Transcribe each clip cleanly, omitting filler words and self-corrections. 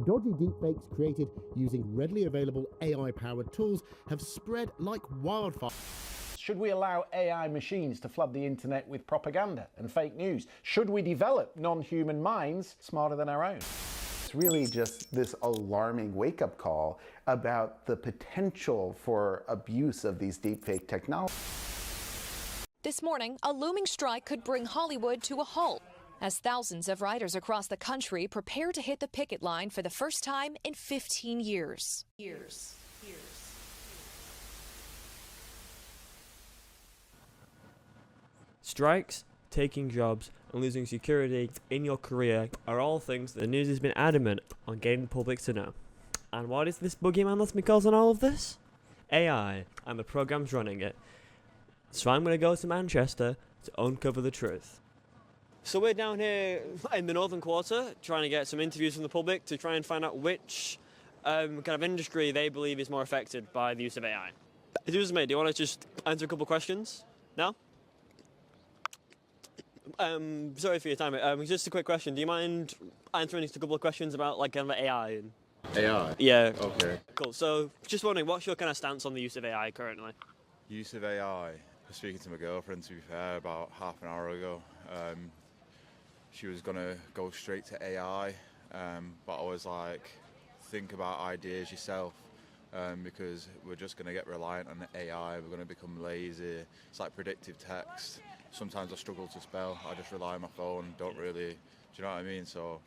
Dodgy deepfakes created using readily available AI-powered tools have spread like wildfire. Should we allow AI machines to flood the internet with propaganda and fake news? Should we develop non-human minds smarter than our own? It's really just this alarming wake-up call about the potential for abuse of these deepfake technologies. This morning, a looming strike could bring Hollywood to a halt as thousands of writers across the country prepare to hit the picket line for the first time in 15 years. Strikes, taking jobs, and losing security in your career are all things that the news has been adamant on getting the public to know. And what is this boogeyman that's been causing all of this? AI, and the programs running it. So I'm going to go to Manchester to uncover the truth. So we're down here in the Northern Quarter trying to get some interviews from the public to try and find out which kind of industry they believe is more affected by the use of AI. Excuse me, do you want to just answer a couple of questions? No? Sorry for your time. Just a quick question. Do you mind answering just a couple of questions about like kind of AI? AI? Yeah. Okay. Cool. So just wondering, what's your kind of stance on the use of AI currently? Use of AI. I was speaking to my girlfriend, to be fair, about half an hour ago. She was going to go straight to AI, but I was like, think about ideas yourself, because we're just going to get reliant on AI, we're going to become lazy. It's like predictive text. Sometimes I struggle to spell, I just rely on my phone, don't really, do you know what I mean? So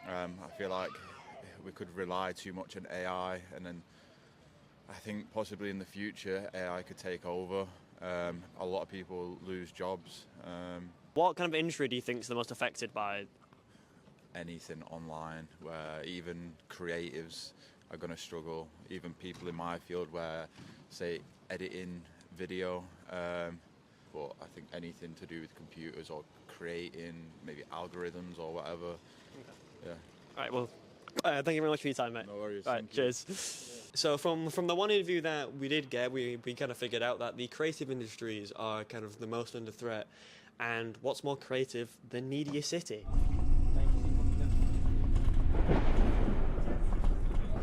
I feel like we could rely too much on AI, and then I think possibly in the future AI could take over. A lot of people lose jobs. What kind of industry do you think is the most affected by? Anything online, where even creatives are going to struggle, even people in my field where, say, editing video, but I think anything to do with computers or creating maybe algorithms or whatever. Okay. Yeah. All right, well, thank you very much for your time, mate. No worries. All right, cheers. Yeah. So from the one interview that we did get, we kind of figured out that the creative industries are kind of the most under threat. And what's more creative than Media City?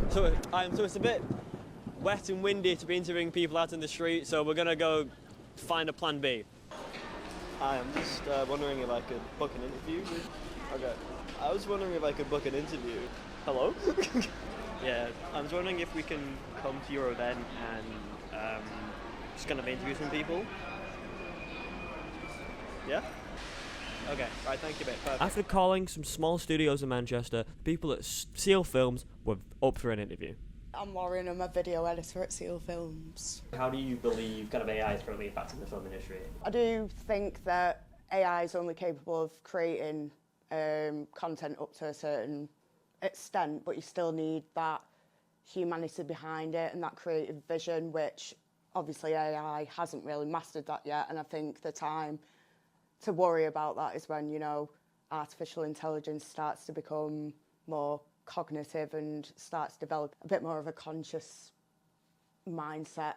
So it's a bit wet and windy to be interviewing people out in the street, so we're going to go find a plan B. Hi, I'm just wondering if I could book an interview with... Okay. I was wondering if I could book an interview. Hello? Yeah, I was wondering if we can come to your event and just kind of interview some people. Yeah? Okay, right, thank you, mate. Perfect. After calling some small studios in Manchester, people at Seal Films were up for an interview. I'm Lauren, I'm a video editor at Seal Films. How do you believe kind of AI is currently impacting the film industry? I do think that AI is only capable of creating content up to a certain extent, but you still need that humanity behind it and that creative vision, which obviously AI hasn't really mastered that yet, and I think the time to worry about that is when, you know, artificial intelligence starts to become more cognitive and starts to develop a bit more of a conscious mindset,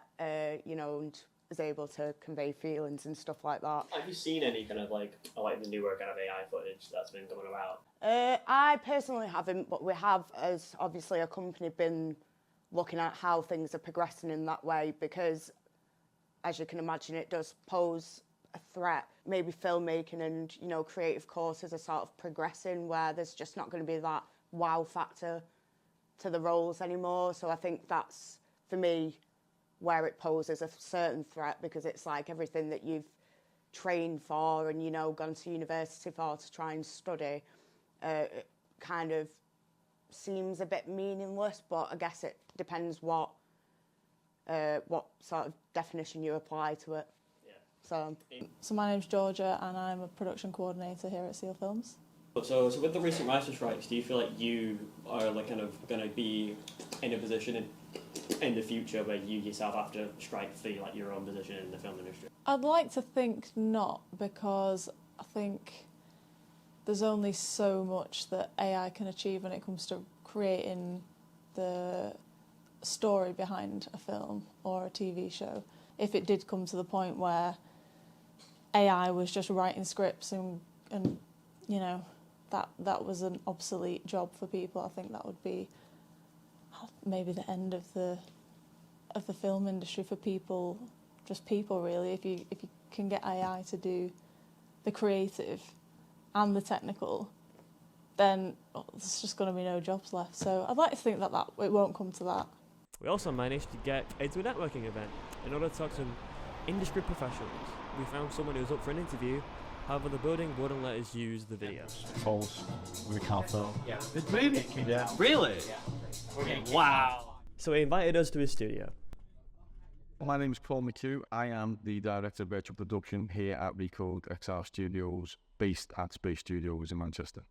you know, and is able to convey feelings and stuff like that. Have you seen any kind of like the newer kind of AI footage that's been going about? I personally haven't, but we have, as obviously a company, been looking at how things are progressing in that way, because, as you can imagine, it does pose a threat. Maybe filmmaking and, you know, creative courses are sort of progressing where there's just not going to be that wow factor to the roles anymore. So I think that's, for me, where it poses a certain threat, because it's like everything that you've trained for and, you know, gone to university for to try and study, it kind of seems a bit meaningless, but I guess it depends what sort of definition you apply to it. So my name's Georgia and I'm a production coordinator here at Seal Films. So with the recent writer strikes, do you feel like you are like kind of going to be in a position in the future where you yourself have to strike for like your own position in the film industry? I'd like to think not, because I think there's only so much that AI can achieve when it comes to creating the story behind a film or a TV show. If it did come to the point where AI was just writing scripts and you know, that was an obsolete job for people, I think that would be maybe the end of the film industry for people, just people really. If you can get AI to do the creative and the technical, then there's just going to be no jobs left. So I'd like to think that it won't come to that. We also managed to get into a networking event in order to talk to some industry professionals. We found someone who was up for an interview, however the building wouldn't let us use the video. False. We can't film. Yeah. It's moving. Yeah. Really? Yeah. Wow. So he invited us to his studio. My name is Paul McHugh. I am the Director of Virtual Production here at Recode XR Studios, based at Space Studios in Manchester.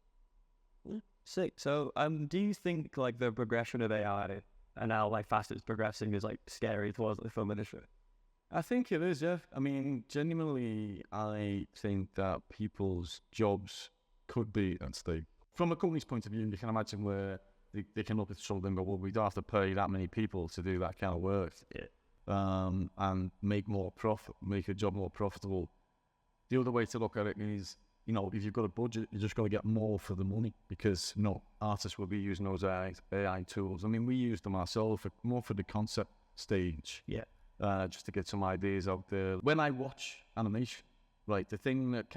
Sick. So, do you think like the progression of AI and how like fast it's progressing is like scary towards the film industry? I think it is, yeah. I mean, genuinely, I think that people's jobs could be at stake. From a company's point of view, you can imagine where they can look at something and go, well, we don't have to pay that many people to do that kind of work. Yeah. And make more profit, make a job more profitable. The other way to look at it is, you know, if you've got a budget, you're just going to get more for the money, because artists will be using those AI tools. I mean, we use them ourselves more for the concept stage. Yeah. Just to get some ideas out there. When I watch animation, right, the thing that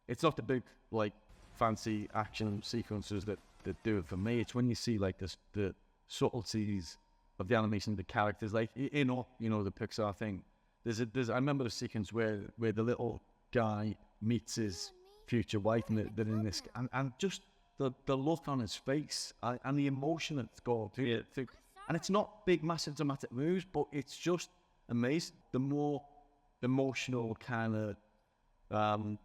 it's not the big, like, fancy action sequences that do it for me. It's when you see, like, the subtleties of the animation, the characters, like, the Pixar thing. I remember the sequence where the little guy meets his future wife, and they're in this, and just the look on his face and the emotion that's going through. And it's not big, massive, dramatic moves, but it's just amazing. The more emotional kind of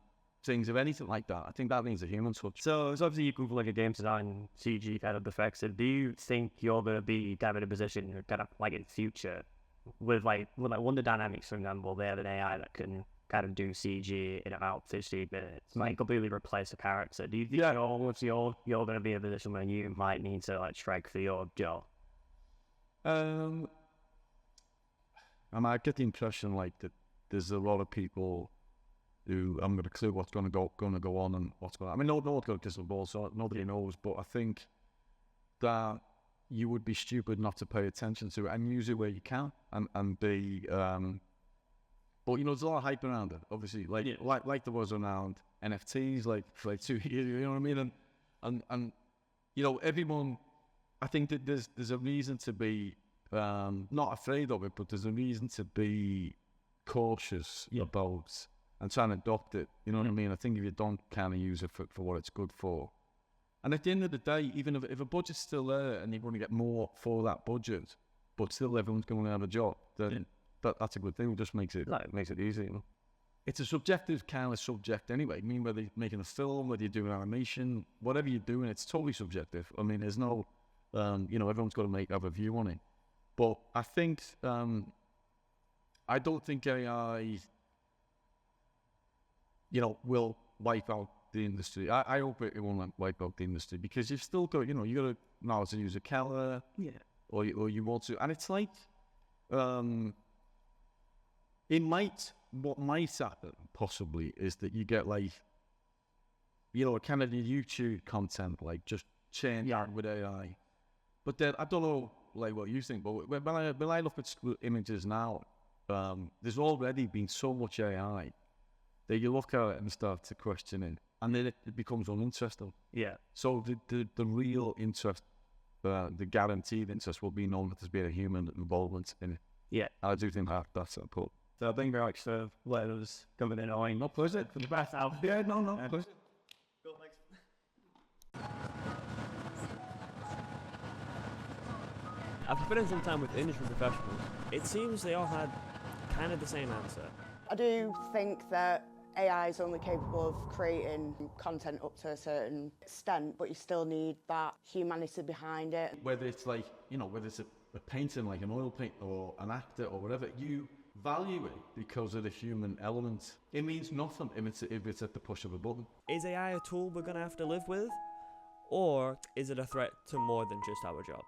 things of anything like that, I think that means a human touch. So it's obviously you come from like a game design, CG kind of effects. So do you think you're going to be kind of in a position, kind of like in future, with Wonder Dynamics, for example, they have an AI that can kind of do CG in about 15 minutes, might completely replace a character. Do you think you're going to be in a position where you might need to like strike for your job? I get the impression like that there's a lot of people who haven't got a clue what's going to go on and what's going on. I mean, no one's got a crystal ball, so nobody knows. But I think that you would be stupid not to pay attention to it and use it where you can, and be. But there's a lot of hype around it. Obviously, like there was around NFTs, like for 2 years. You know what I mean? And everyone. I think that there's a reason to be not afraid of it, but there's a reason to be cautious about and trying to adopt it. You know what I mean? I think if you don't kind of use it for what it's good for, and at the end of the day, even if a budget's still there and you're going to get more for that budget, but still everyone's going to have a job, then that's a good thing. It just makes it easy. You know? It's a subjective kind of subject anyway. I mean, whether you're making a film, whether you're doing animation, whatever you're doing, it's totally subjective. I mean, there's no everyone's got to have a view on it. But I think, I don't think AI, will wipe out the industry. I hope it won't wipe out the industry, because you've still got, you got to know how to use a camera, or you want to, and it's like, what might happen possibly is that you get like, a kind of YouTube content, like just change with AI. But then, I don't know, like what you think, but when I look at images now, there's already been so much AI that you look at it and start to question it, and then it becomes uninteresting. Yeah. So the real interest, the guaranteed interest, will be known that there's been a human involvement in it. Yeah. I do think that's important. So thank you very much for letting us come in and no pleasure. For the best out. Yeah, no, pleasure. Cool, thanks. After spending some time with industry professionals, it seems they all had kind of the same answer. I do think that AI is only capable of creating content up to a certain extent, but you still need that humanity behind it. Whether it's like, whether it's a painting, like an oil paint, or an actor, or whatever, you value it because of the human element. It means nothing if it's at the push of a button. Is AI a tool we're going to have to live with? Or is it a threat to more than just our jobs?